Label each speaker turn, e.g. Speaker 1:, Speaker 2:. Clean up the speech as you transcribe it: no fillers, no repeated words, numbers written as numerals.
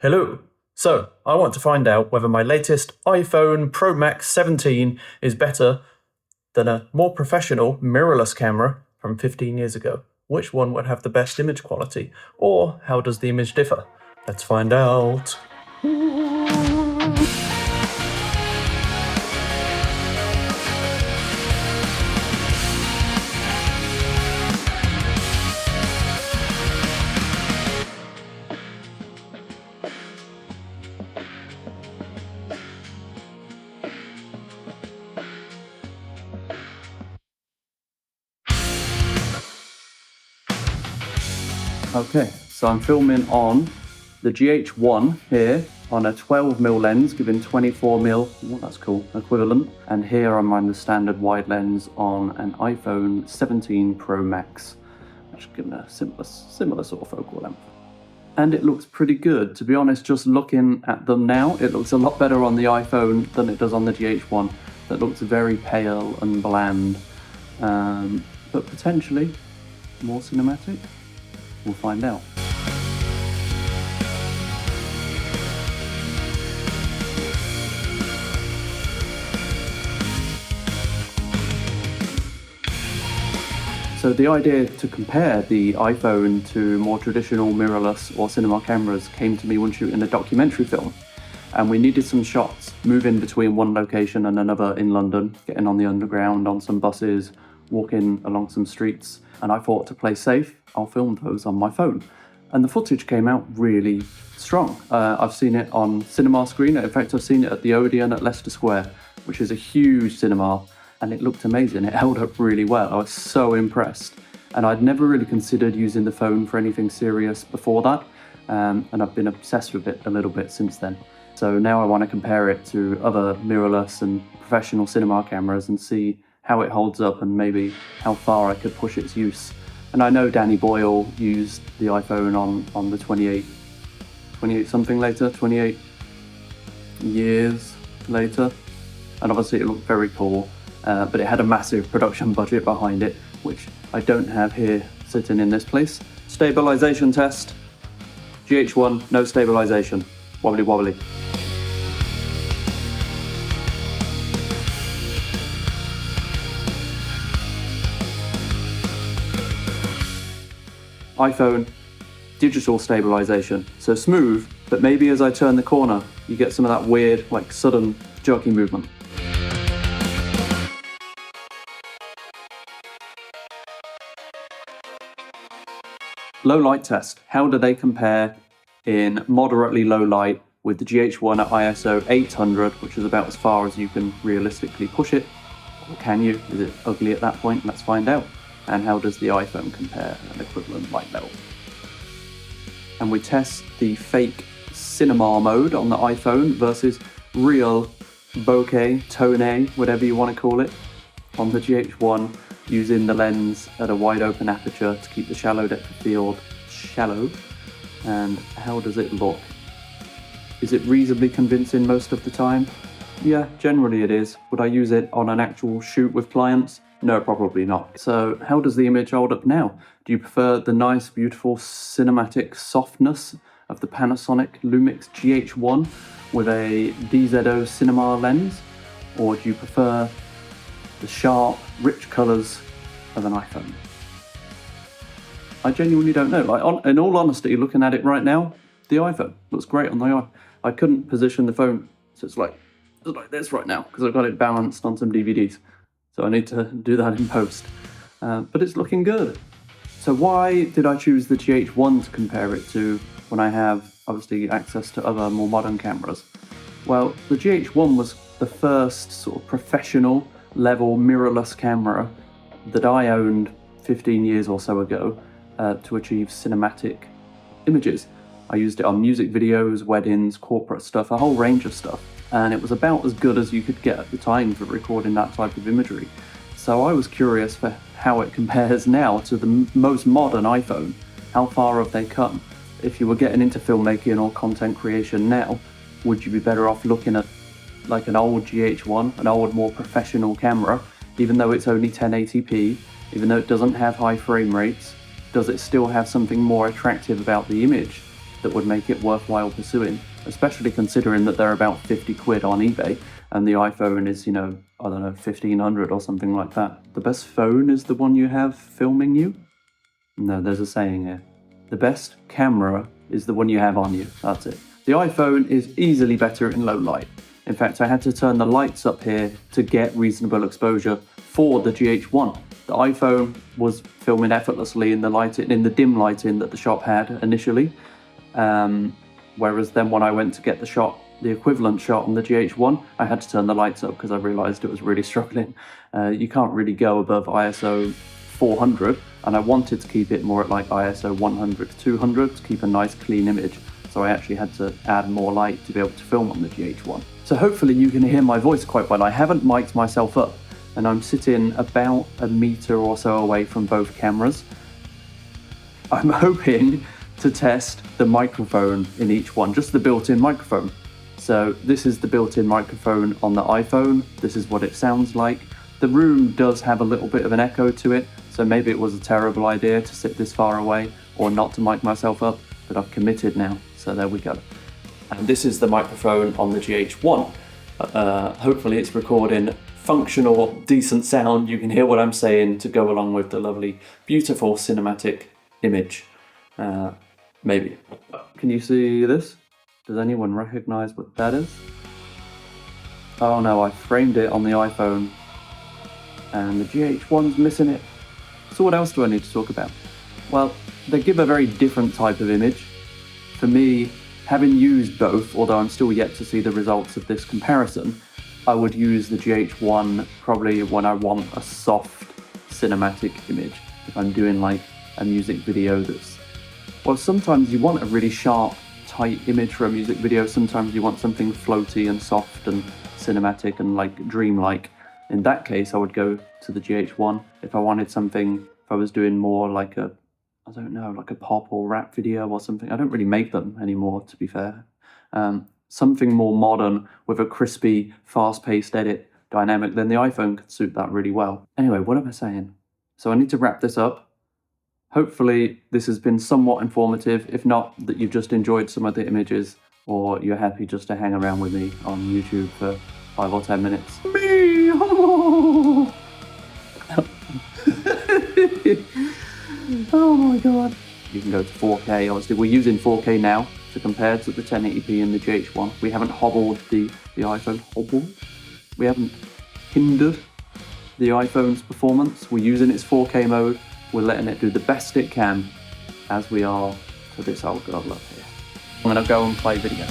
Speaker 1: Hello. So, I want to find out whether my latest iPhone Pro Max 17 is better than a more professional mirrorless camera from 15 years ago. Which one would have the best image quality? Or how does the image differ? Let's find out. Okay, so I'm filming on the GH1 here on a 12mm lens, giving 24mm, oh, that's cool, equivalent. And here I'm on the standard wide lens on an iPhone 17 Pro Max, which is giving a similar sort of focal length. And it looks pretty good. To be honest, just looking at them now, it looks a lot better on the iPhone than it does on the GH1. That looks very pale and bland, but potentially more cinematic. We'll find out. So the idea to compare the iPhone to more traditional mirrorless or cinema cameras came to me when shooting a documentary film. And we needed some shots moving between one location and another in London, getting on the underground, on some buses, walking along some streets. And I thought, to play safe, I'll film those on my phone. And the footage came out really strong. I've seen it on cinema screen. In fact, I've seen it at the Odeon at Leicester Square, which is a huge cinema, and it looked amazing. It held up really well. I was so impressed. And I'd never really considered using the phone for anything serious before that. And I've been obsessed with it a little bit since then. So now I want to compare it to other mirrorless and professional cinema cameras and see how it holds up and maybe how far I could push its use. And I know Danny Boyle used the iPhone on the 28 years later. And obviously it looked very cool, but it had a massive production budget behind it, which I don't have here sitting in this place. Stabilization test. GH1, no stabilization. Wobbly wobbly. iPhone, digital stabilization. So smooth, but maybe as I turn the corner, you get some of that weird, like sudden jerky movement. Low light test. How do they compare in moderately low light with the GH1 at ISO 800, which is about as far as you can realistically push it? Or can you? Is it ugly at that point? Let's find out. And how does the iPhone compare at an equivalent light level? And we test the fake cinema mode on the iPhone versus real bokeh, tone, whatever you want to call it, on the GH1, using the lens at a wide open aperture to keep the shallow depth of field shallow. And how does it look? Is it reasonably convincing most of the time? Yeah, generally it is. Would I use it on an actual shoot with clients? No, probably not. So how does the image hold up now? Do you prefer the nice, beautiful cinematic softness of the Panasonic Lumix GH1 with a DZO cinema lens? Or do you prefer the sharp, rich colours of an iPhone? I genuinely don't know. Like, in all honesty, looking at it right now, the iPhone looks great on the iPhone. I couldn't position the phone, so it's like this right now, because I've got it balanced on some DVDs. So I need to do that in post. But it's looking good. So why did I choose the GH1 to compare it to when I have, obviously, access to other more modern cameras? Well, the GH1 was the first sort of professional level mirrorless camera that I owned 15 years or so ago to achieve cinematic images. I used it on music videos, weddings, corporate stuff, a whole range of stuff. And it was about as good as you could get at the time for recording that type of imagery. So I was curious for how it compares now to the most modern iPhone. How far have they come? If you were getting into filmmaking or content creation now, would you be better off looking at like an old GH1, an old, more professional camera, even though it's only 1080p, even though it doesn't have high frame rates? Does it still have something more attractive about the image? that would make it worthwhile pursuing, especially considering that they're about 50 quid on eBay and the iPhone is, I don't know, 1500 or something like that. The best phone is the one you have filming you? No, there's a saying here. The best camera is the one you have on you. That's it. The iPhone is easily better in low light. In fact, I had to turn the lights up here to get reasonable exposure for the GH1. The iPhone was filming effortlessly in the dim lighting that the shop had initially. Whereas then when I went to get the equivalent shot on the GH1, I had to turn the lights up because I realized it was really struggling. You can't really go above ISO 400, and I wanted to keep it more at like ISO 100 to 200 to keep a nice clean image. So I actually had to add more light to be able to film on the GH1. So hopefully you can hear my voice quite well. I haven't mic'd myself up, and I'm sitting about a meter or so away from both cameras. I'm hoping to test the microphone in each one, just the built-in microphone. So this is the built-in microphone on the iPhone. This is what it sounds like. The room does have a little bit of an echo to it, so maybe it was a terrible idea to sit this far away or not to mic myself up, but I've committed now, so there we go. And this is the microphone on the GH1. Hopefully it's recording functional, decent sound. You can hear what I'm saying to go along with the lovely, beautiful cinematic image. Maybe. Can you see this? Does anyone recognize what that is? Oh no, I framed it on the iPhone and the GH1's missing it. So what else do I need to talk about? Well, they give a very different type of image. For me, having used both, although I'm still yet to see the results of this comparison, I would use the GH1 probably when I want a soft cinematic image. If I'm doing like a music video that's... Well, sometimes you want a really sharp, tight image for a music video. Sometimes you want something floaty and soft and cinematic and like dreamlike. In that case, I would go to the GH1. If I wanted something, if I was doing more like a, I don't know, like a pop or rap video or something. I don't really make them anymore, to be fair. Something more modern with a crispy, fast-paced edit dynamic, then the iPhone could suit that really well. Anyway, what am I saying? So I need to wrap this up. Hopefully this has been somewhat informative. If not, that you've just enjoyed some of the images, or you're happy just to hang around with me on YouTube for 5 or 10 minutes. Me! Oh my god. You can go to 4K, obviously. We're using 4K now to compare to the 1080p in the GH1. We haven't hobbled the iPhone. Hobbled? We haven't hindered the iPhone's performance. We're using its 4K mode. We're letting it do the best it can as we are for this old girl up here. I'm gonna go and play video.